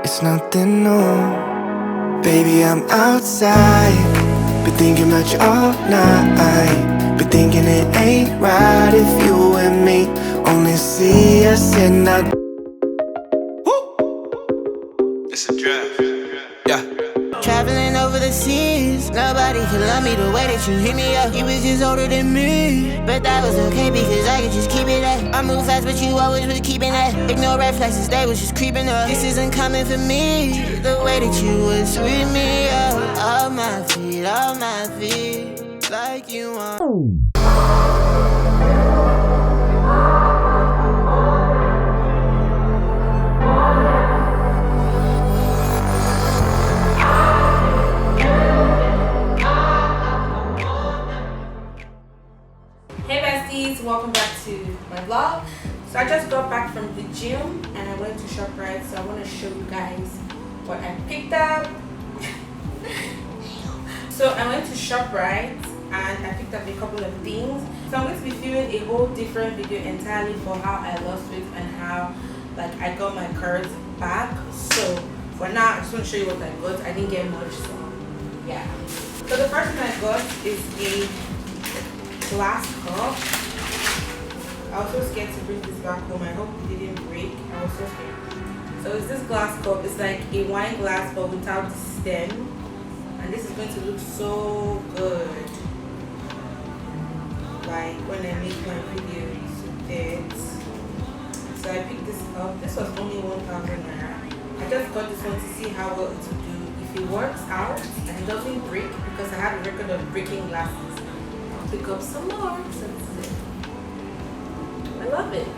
it's nothing new. Baby, I'm outside, been thinking about you all night. Been thinking it ain't right if you and me only see us in our. It's a draft. Yeah. Traveling over the seas, nobody could love me the way that you hit me up. You was just older than me, but that was okay because I could just keep it up. I move fast, but you always was keeping that. Ignore red flags, they was just creeping up. This isn't coming for me, the way that you would sweep me up. Off my feet, like you want. Hey besties, welcome back to my vlog. So I just got back from the gym and I went to ShopRite, so I want to show you guys what I picked up. So I went to ShopRite and I picked up a couple of things. So I'm going to be filming a whole different video entirely for how I lost weight and how I got my curves back. So for now I just want to show you what I got. I didn't get much, so yeah. So the first thing I got is a glass cup. I was so scared to bring this back home. I hope it didn't break. I was so scared. So it's this glass cup. It's like a wine glass but without the stem. And this is going to look so good. Like when I make my videos with it. So I picked this up. This was only 1,000 naira. I just got this one to see how well it will do. If it works out and it doesn't break, because I have a record of breaking glasses, pick up some more. So this is it. I love it.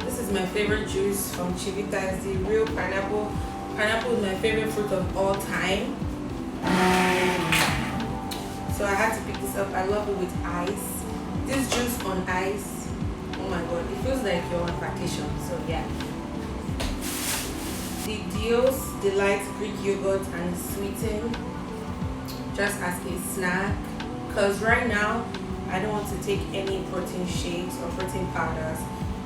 This is my favorite juice from Chivita. It's the real pineapple. Pineapple is my favorite fruit of all time. So I had to pick this up. I love it with ice. This juice on ice, oh my god, it feels like you're on vacation. So yeah. The Dios Delight Greek yogurt and sweetened just as a snack. Because right now, I don't want to take any protein shakes or protein powders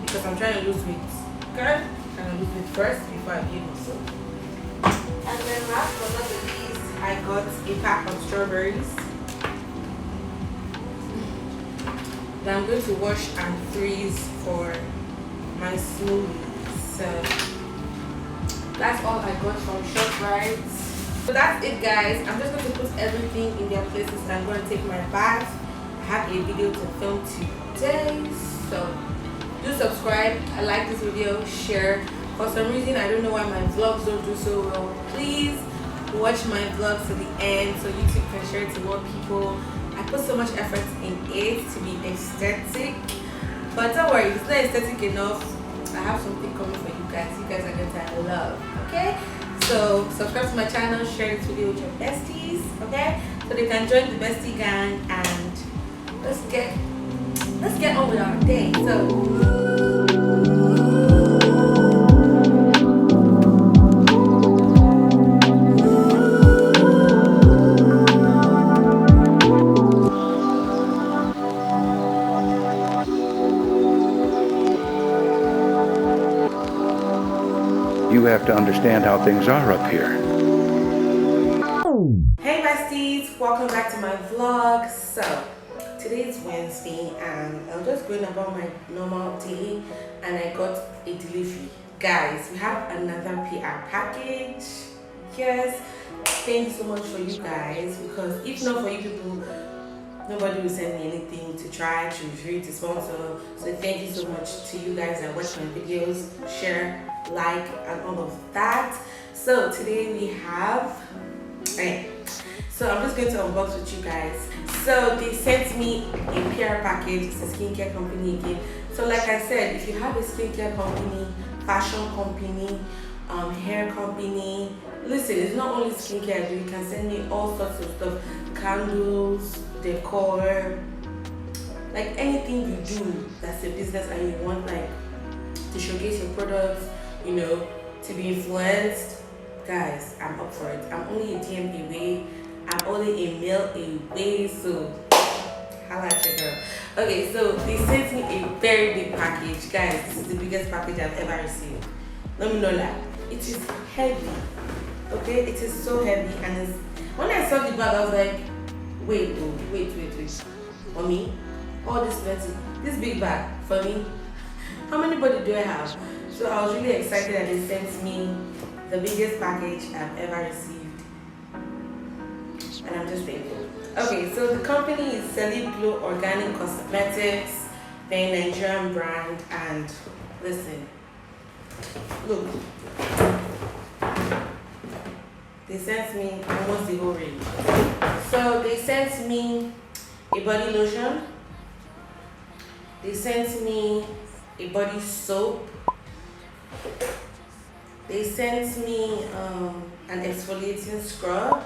because I'm trying to lose weight. Okay? I'm trying to lose weight first before I build myself. And then last but not the least, I got a pack of strawberries that I'm going to wash and freeze for my smoothie. So that's all I got from ShopRite. So that's it guys. I'm just going to put everything in their places and I'm going to take my bath. I have a video to film today, so do subscribe, like this video, share. For some reason I don't know why my vlogs don't do so well. Please watch my vlogs to the end so YouTube can share it to more people. I put so much effort in it to be aesthetic, but don't worry, if it's not aesthetic enough, I have something coming for you guys. You guys are going to love, okay? So subscribe to my channel, share this video with your besties, okay? So they can join the bestie gang and let's get on with our day. So you have to understand how things are up here. hey besties, welcome back to my vlog. So today is Wednesday and I'm just going about my normal day and I got a delivery. Guys, we have another PR package. Yes, thank you so much for you guys, because if not for you people, nobody will send me anything to try, to review, to sponsor. So thank you so much to you guys that watch my videos, share, like, and all of that. So today we have, so I'm just going to unbox with you guys. So they sent me a PR package. It's a skincare company again. So like I said, if you have a skincare company, fashion company, hair company, listen, it's not only skincare. You can send me all sorts of stuff, candles, decor, like anything you do that's a business and you want like to showcase your products, you know, to be influenced. Guys, I'm up for it. I'm only a DM away. I'm only a mail away, so holla at your girl. Okay, so they sent me a very big package. Guys, this is the biggest package I've ever received. Let me know that. It is heavy. Okay, it is so heavy, and it's, when I saw the bag, I was like, wait. For me, all this plenty, this big bag for me. How many body do I have? So I was really excited that they sent me the biggest package I've ever received, and I'm just thankful. Okay, so the company is CELEB Organic Cosmetics. They're a Nigerian brand, and listen, look, they sent me almost the whole range. So they sent me a body lotion, they sent me a body soap, they sent me an exfoliating scrub.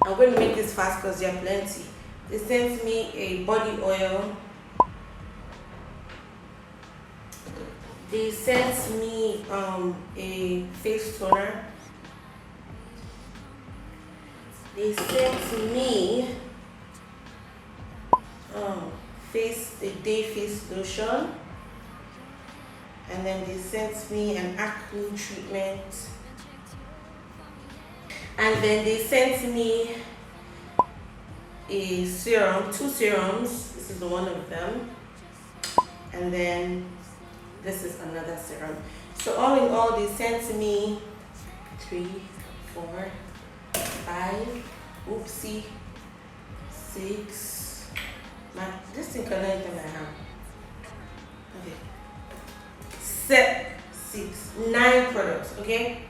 I'm going to make this fast because there are plenty. They sent me a body oil. They sent me a face toner. They sent me a day face lotion. And then they sent me an acne treatment. And then they sent me a serum, 2 serums. This is one of them. And then this is another serum. So all in all, they sent me 3, 4, 5, oopsie, 6. This thing cannot enter my hand. Okay. 7, 6, 9 products, okay?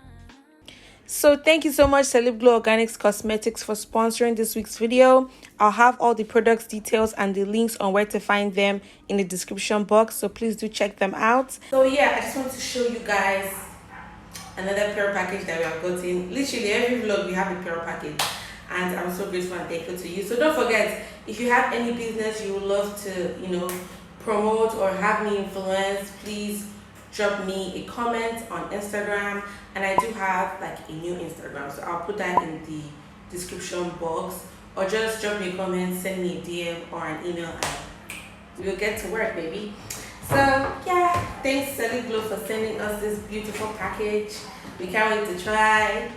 So thank you so much, CELEB Organics Cosmetics, for sponsoring this week's video. I'll have all the products details and the links on where to find them in the description box, so please do check them out. So yeah, I just want to show you guys another PR package that we have gotten. Literally every vlog we have a PR package, and I'm so grateful and thankful to you. So don't forget, if you have any business you would love to, promote or have me influence, please drop me a comment on Instagram. And I do have like a new Instagram, so I'll put that in the description box, or just drop me a comment, send me a DM or an email, and we'll get to work, baby. So yeah, thanks CELEB for sending us this beautiful package. We can't wait to try.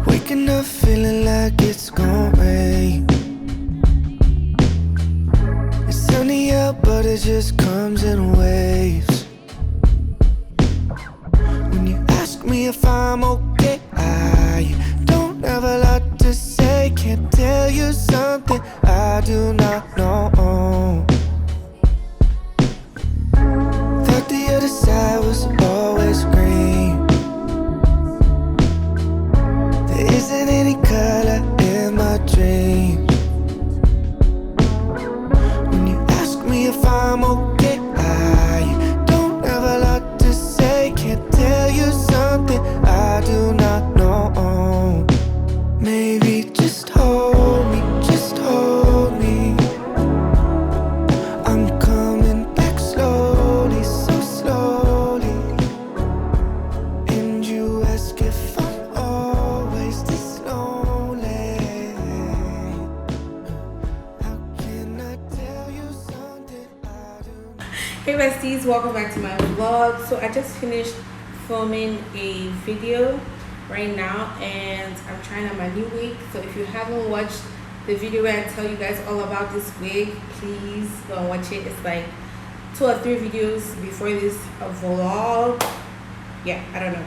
Waking up feeling like it's gonna rain. It's sunny out, but it just comes in waves. When you ask me if I'm okay, I don't have a lot to say. Can't tell you something I do not know. Thought the other side was always green. There isn't any color in my dreams. When you ask me if I'm okay, I don't have a lot to say. Can't tell you something I do not know. Maybe just hold me, just hold me. I'm coming back slowly, so slowly. And you ask if I'm always this lonely. How can I tell you something I do not? Hey besties, welcome back to my vlog. So I just finished filming a video right now, and I'm trying out my new wig. So if you haven't watched the video where I tell you guys all about this wig, please go and watch it. It's like 2 or 3 videos before this vlog. Yeah, I don't know,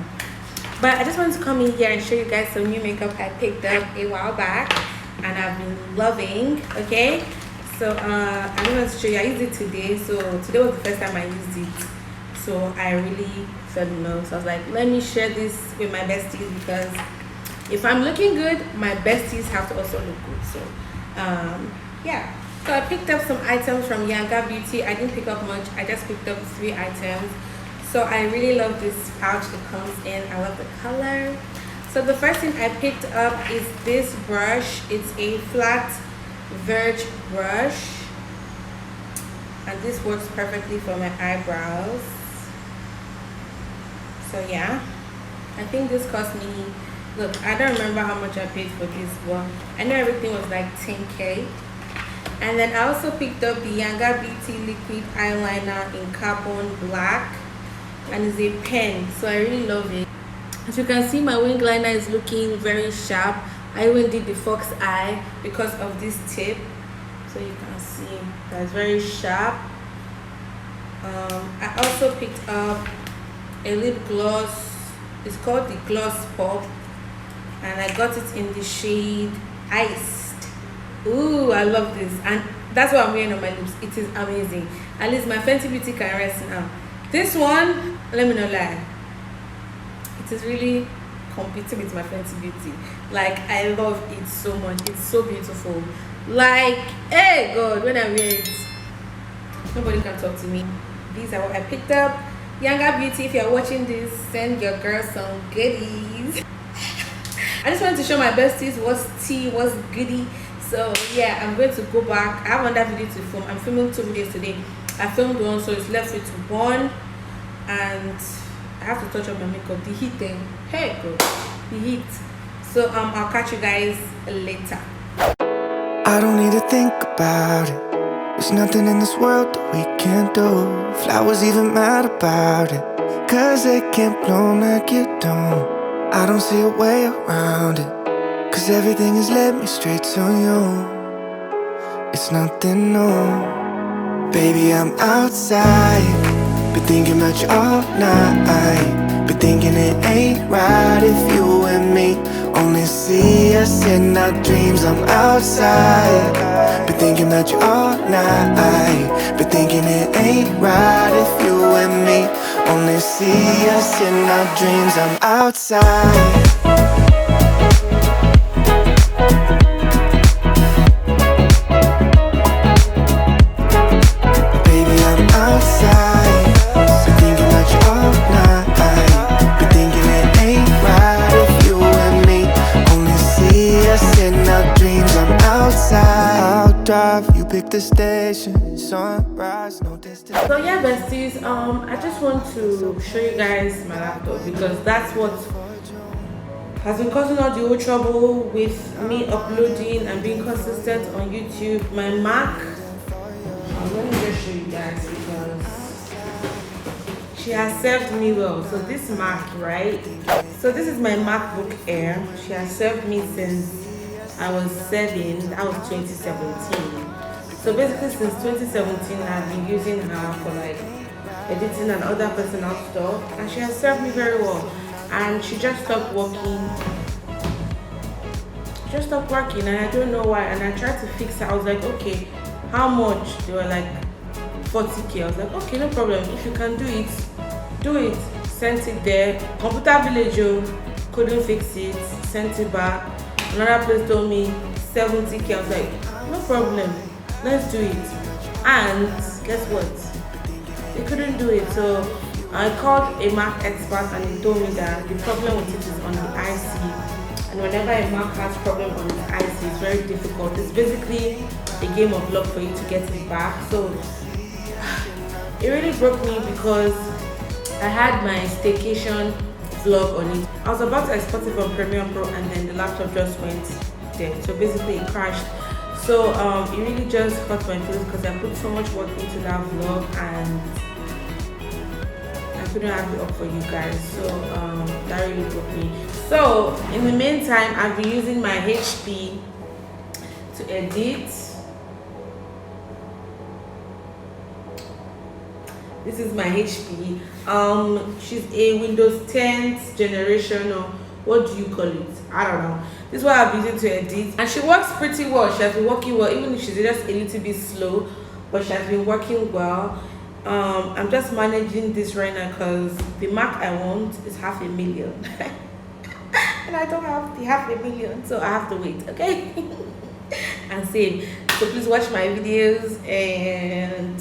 but I just wanted to come in here and show you guys some new makeup I picked up a while back and I've been loving. Okay, so I wanted to show you. I used it today, so today was the first time I used it, so I really fell in love. So I was like, let me share this with my besties, because if I'm looking good, my besties have to also look good. So yeah, so I picked up some items from Yanga Beauty. I didn't pick up much, I just picked up 3 items. So I really love this pouch it comes in. I love the color. So the first thing I picked up is this brush. It's a flat verge brush, and this works perfectly for my eyebrows. So yeah, I think this cost me, look, I don't remember how much I paid for this one. I know everything was like 10K, And then I also picked up the Younger Beauty liquid eyeliner in carbon black, and it's a pen, so I really love it. As you can see, my wing liner is looking very sharp. I even did the fox eye because of this tip, so you can see that's very sharp. I also picked up a lip gloss. It's called the Gloss Pop, and I got it in the shade Iced. Ooh, I love this, and that's what I'm wearing on my lips. It is amazing. At least my Fenty Beauty can rest now. This one, let me not lie, it is really competing with my Fenty Beauty. Like, I love it so much. It's so beautiful. Like, hey God, when I wear it, nobody can talk to me. These are what I picked up. Younger Beauty, if you're watching this, send your girl some goodies. I just wanted to show my besties what's tea, what's goodie. So yeah, I'm going to go back. I have another video to film. I'm filming 2 videos today. I filmed one, so it's left with one, and I have to touch up my makeup. The heat thing, hey girl, the heat. So I'll catch you guys later. I don't need to think about it. There's nothing in this world that we can't do. Flowers even mad about it, 'cause they can't bloom like you don't. I don't see a way around it, 'cause everything has led me straight to you. It's nothing new. Baby, I'm outside, been thinking about you all night. Been thinking it ain't right if you and me only see us in our dreams. I'm outside, been thinking about you all night. Been thinking it ain't right if you and me only see us in our dreams. I'm outside. You pick the station, sunrise, no distance. So yeah, besties, I just want to show you guys my laptop, because that's what has been causing all the whole trouble with me uploading and being consistent on YouTube. My Mac, let me just show you guys, because she has served me well. So this Mac, right? So this is my MacBook Air. She has served me since I was 7, that was 2017. So basically since 2017 I've been using her for like editing and other personal stuff, and she has served me very well. And she just stopped working. And I don't know why. And I tried to fix it. I was like, okay, how much? They were like 40k. I was like, okay, no problem. If you can do it, do it. Sent it there. Computer Village couldn't fix it. Sent it back. Another place told me 70k. I was like, no problem, let's do it. And guess what? They couldn't do it. So I called a Mac expert, and he told me that the problem with it is on the IC. And whenever a Mac has problem on the IC, it's very difficult. It's basically a game of luck for you to get it back. So it really broke me, because I had my staycation vlog on it. I was about to export it from Premiere Pro, and then the laptop just went dead. So basically it crashed. So it really just hurt my feelings, because I put so much work into that vlog, and I couldn't have it up for you guys. So that really broke me. So in the meantime, I've been using my HP to edit. This is my HP. She's a Windows 10th generation, or what do you call it? I don't know. This is what I've been using to edit, and she works pretty well. She has been working well, even if she's just a little bit slow, but she has been working well. I'm just managing this right now because the Mac I want is $500,000 and I don't have the $500,000, so I have to wait, okay? And save. So please watch my videos, and